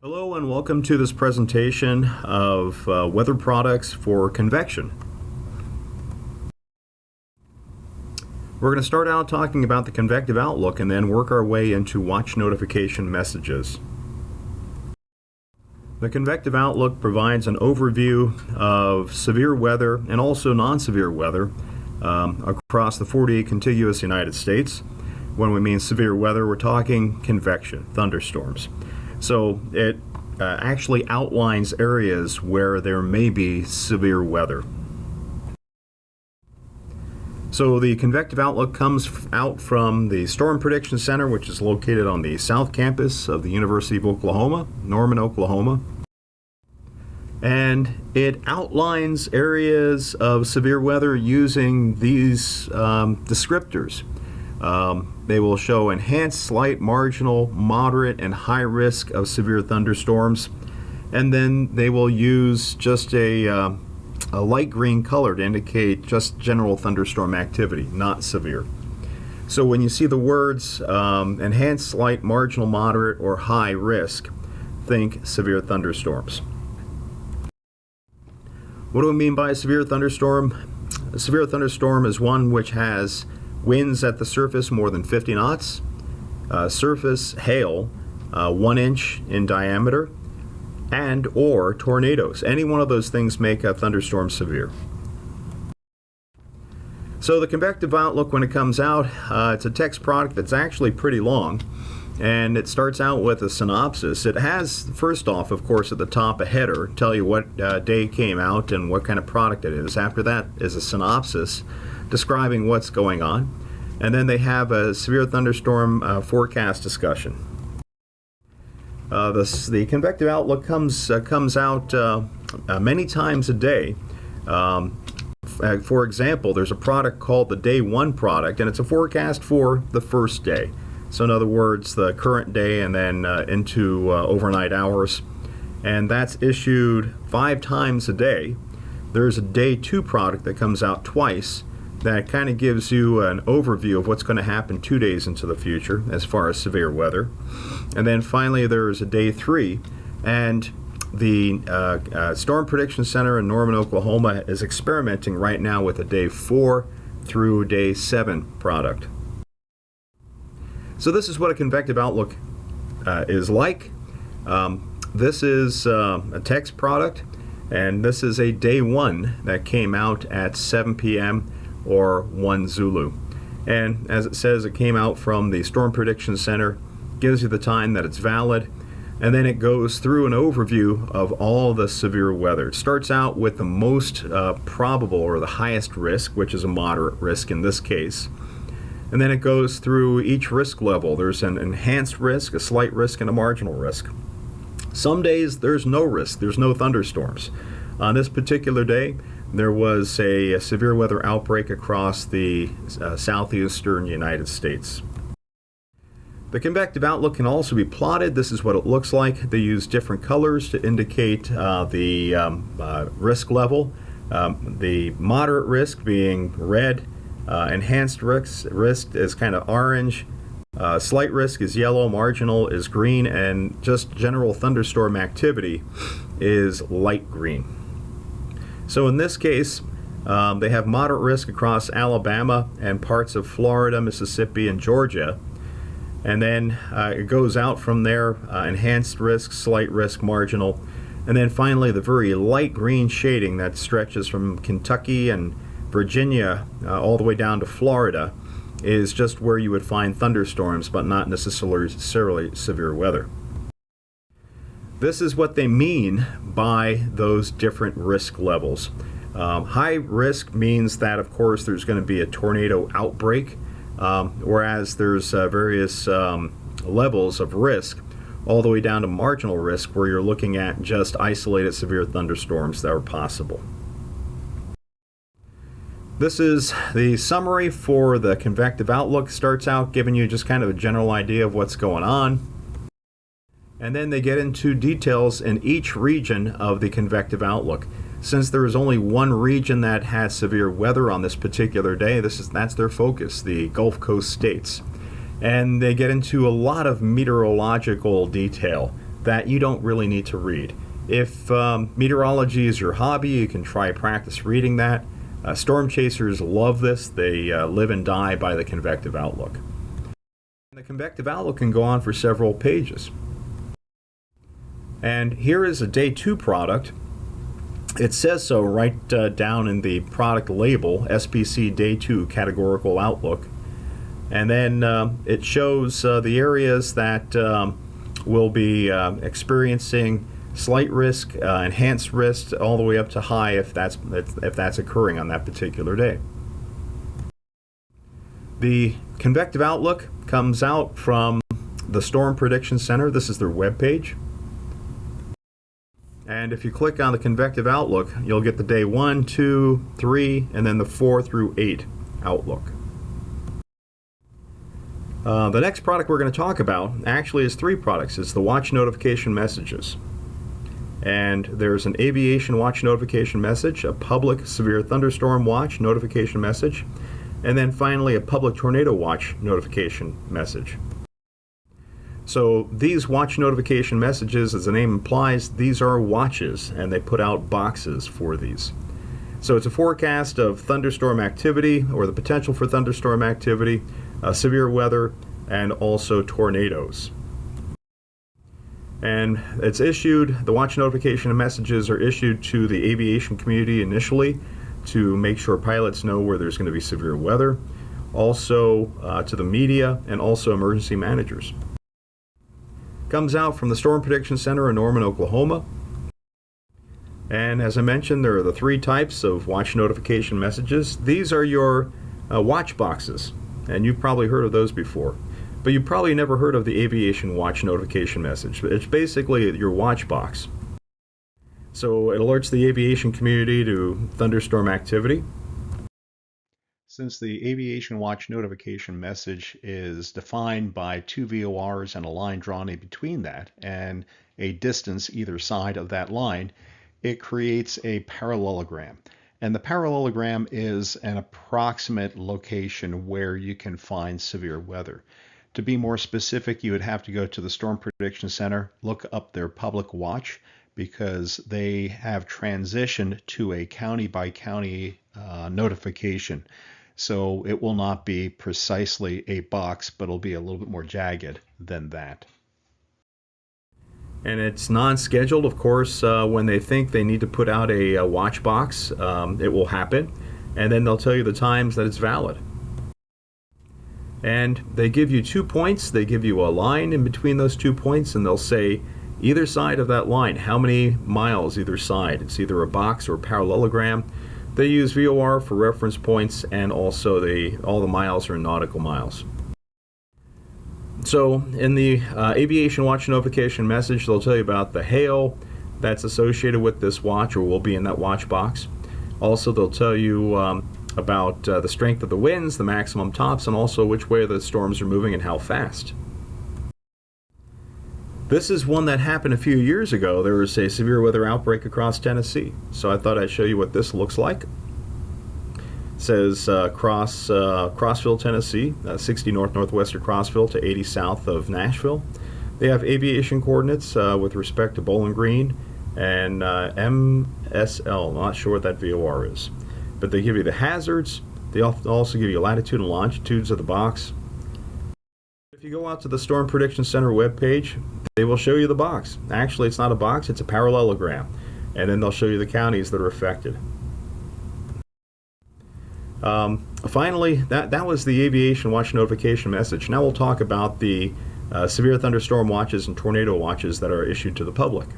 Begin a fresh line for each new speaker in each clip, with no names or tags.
Hello and welcome to this presentation of weather products for convection. We're going to start out talking about the convective outlook and then work our way into watch notification messages. The convective outlook provides an overview of severe weather and also non-severe weather across the 48 contiguous United States. When we mean severe weather, we're talking convection, thunderstorms. So it actually outlines areas where there may be severe weather. So the convective outlook comes out from the Storm Prediction Center, which is located on the South Campus of the University of Oklahoma, Norman, Oklahoma. And it outlines areas of severe weather using these descriptors. They will show enhanced, slight, marginal, moderate, and high risk of severe thunderstorms. And then they will use just a light green color to indicate just general thunderstorm activity, not severe. So when you see the words enhanced, slight, marginal, moderate, or high risk, think severe thunderstorms. What do we mean by a severe thunderstorm? A severe thunderstorm is one which has winds at the surface more than 50 knots, surface hail 1 inch in diameter, and or tornadoes. Any one of those things make a thunderstorm severe. So the convective outlook, when it comes out, it's a text product that's actually pretty long, and it starts out with a synopsis. It has, first off, of course, at the top a header, tell you what day it came out and what kind of product it is. After that is a synopsis describing what's going on, and then they have a severe thunderstorm forecast discussion. The convective outlook comes out many times a day. For example, there's a product called the Day 1 product, and it's a forecast for the first day. So in other words, the current day and then into overnight hours. And that's issued 5 times a day. There's a Day 2 product that comes out twice that kind of gives you an overview of what's going to happen 2 days into the future as far as severe weather. And then finally there's a Day 3, and the Storm Prediction Center in Norman, Oklahoma is experimenting right now with a Day 4 through Day 7 product. So this is what a convective outlook is like. This is a text product, and this is a Day 1 that came out at 7 p.m. or 1 Zulu. And as it says, it came out from the Storm Prediction Center, gives you the time that it's valid, and then it goes through an overview of all the severe weather. It starts out with the most probable or the highest risk, which is a moderate risk in this case. And then it goes through each risk level. There's an enhanced risk, a slight risk, and a marginal risk. Some days there's no risk, there's no thunderstorms. On this particular day, there was a severe weather outbreak across the southeastern United States. The convective outlook can also be plotted. This is what it looks like. They use different colors to indicate the risk level. The moderate risk being red, enhanced risk is kind of orange, slight risk is yellow, marginal is green, and just general thunderstorm activity is light green. So in this case, they have moderate risk across Alabama and parts of Florida, Mississippi, and Georgia. And then it goes out from there, enhanced risk, slight risk, marginal. And then finally the very light green shading that stretches from Kentucky and Virginia all the way down to Florida is just where you would find thunderstorms, but not necessarily severe weather. This is what they mean by those different risk levels. High risk means that, of course, there's going to be a tornado outbreak, whereas there's various levels of risk, all the way down to marginal risk, where you're looking at just isolated severe thunderstorms that are possible. This is the summary for the convective outlook. Starts out giving you just kind of a general idea of what's going on. And then they get into details in each region of the convective outlook. Since there is only one region that has severe weather on this particular day, that's their focus, the Gulf Coast states. And they get into a lot of meteorological detail that you don't really need to read. If meteorology is your hobby, you can try practice reading that. Storm chasers love this. They live and die by the convective outlook. And the convective outlook can go on for several pages. And here is a day 2 product. It says so right down in the product label, SPC Day 2 Categorical Outlook. And then it shows the areas that will be experiencing slight risk, enhanced risk, all the way up to high if that's occurring on that particular day. The convective outlook comes out from the Storm Prediction Center. This is their web page. And if you click on the convective outlook, you'll get the day 1, 2, 3, and then the 4 through 8 outlook. The next product we're going to talk about actually is 3 products. It's the watch notification messages. And there's an aviation watch notification message, a public severe thunderstorm watch notification message, and then finally a public tornado watch notification message. So these watch notification messages, as the name implies, these are watches, and they put out boxes for these. So it's a forecast of thunderstorm activity, or the potential for thunderstorm activity, severe weather, and also tornadoes. And it's issued, the watch notification messages are issued to the aviation community initially to make sure pilots know where there's going to be severe weather, also to the media, and also emergency managers. Comes out from the Storm Prediction Center in Norman, Oklahoma. And as I mentioned, there are the 3 types of watch notification messages. These are your watch boxes, and you've probably heard of those before. But you've probably never heard of the aviation watch notification message. It's basically your watch box. So it alerts the aviation community to thunderstorm activity. Since the aviation watch notification message is defined by 2 VORs and a line drawn in between that, and a distance either side of that line, it creates a parallelogram. And the parallelogram is an approximate location where you can find severe weather. To be more specific, you would have to go to the Storm Prediction Center, look up their public watch, because they have transitioned to a county by county notification. So it will not be precisely a box, but it'll be a little bit more jagged than that. And it's non-scheduled, of course. When they think they need to put out a watch box, it will happen. And then they'll tell you the times that it's valid. And they give you 2 points. They give you a line in between those 2 points, and they'll say either side of that line, how many miles either side. It's either a box or a parallelogram. They use VOR for reference points, and also all the miles are in nautical miles. So in the aviation watch notification message, they'll tell you about the hail that's associated with this watch or will be in that watch box. Also, they'll tell you about the strength of the winds, the maximum tops, and also which way the storms are moving and how fast. This is one that happened a few years ago. There was a severe weather outbreak across Tennessee. So I thought I'd show you what this looks like. It says Crossville, Tennessee, 60 northwestern Crossville to 80 south of Nashville. They have aviation coordinates with respect to Bowling Green and MSL. Not sure what that VOR is. But they give you the hazards. They also give you latitude and longitudes of the box. If you go out to the Storm Prediction Center webpage, they will show you the box. Actually, it's not a box, it's a parallelogram. And then they'll show you the counties that are affected. Finally, that was the aviation watch notification message. Now we'll talk about the severe thunderstorm watches and tornado watches that are issued to the public.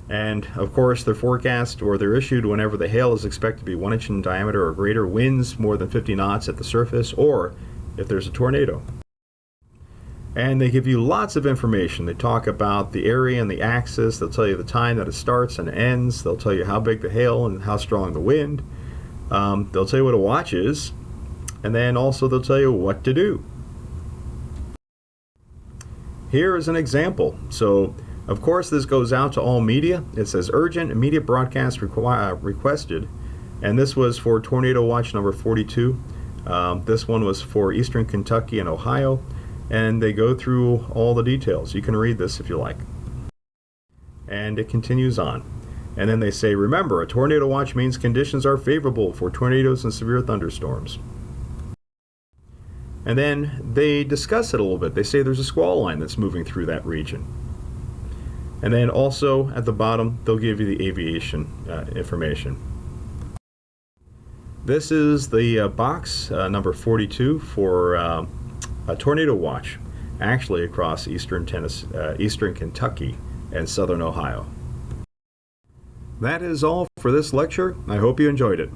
And of course, they're forecast or they're issued whenever the hail is expected to be 1 inch in diameter or greater, winds more than 50 knots at the surface, or if there's a tornado. And they give you lots of information. They talk about the area and the axis. They'll tell you the time that it starts and ends. They'll tell you how big the hail and how strong the wind. They'll tell you what a watch is. And then also they'll tell you what to do. Here is an example. So, of course, this goes out to all media. It says urgent immediate broadcast requested. And this was for tornado watch number 42. This one was for Eastern Kentucky and Ohio. and they go through all the details. You can read this if you like. And it continues on. And then they say, remember, a tornado watch means conditions are favorable for tornadoes and severe thunderstorms. And then they discuss it a little bit. They say there's a squall line that's moving through that region. And then also at the bottom, they'll give you the aviation information. This is the box number 42 for a tornado watch, actually across eastern Kentucky and southern Ohio. That is all for this lecture. I hope you enjoyed it.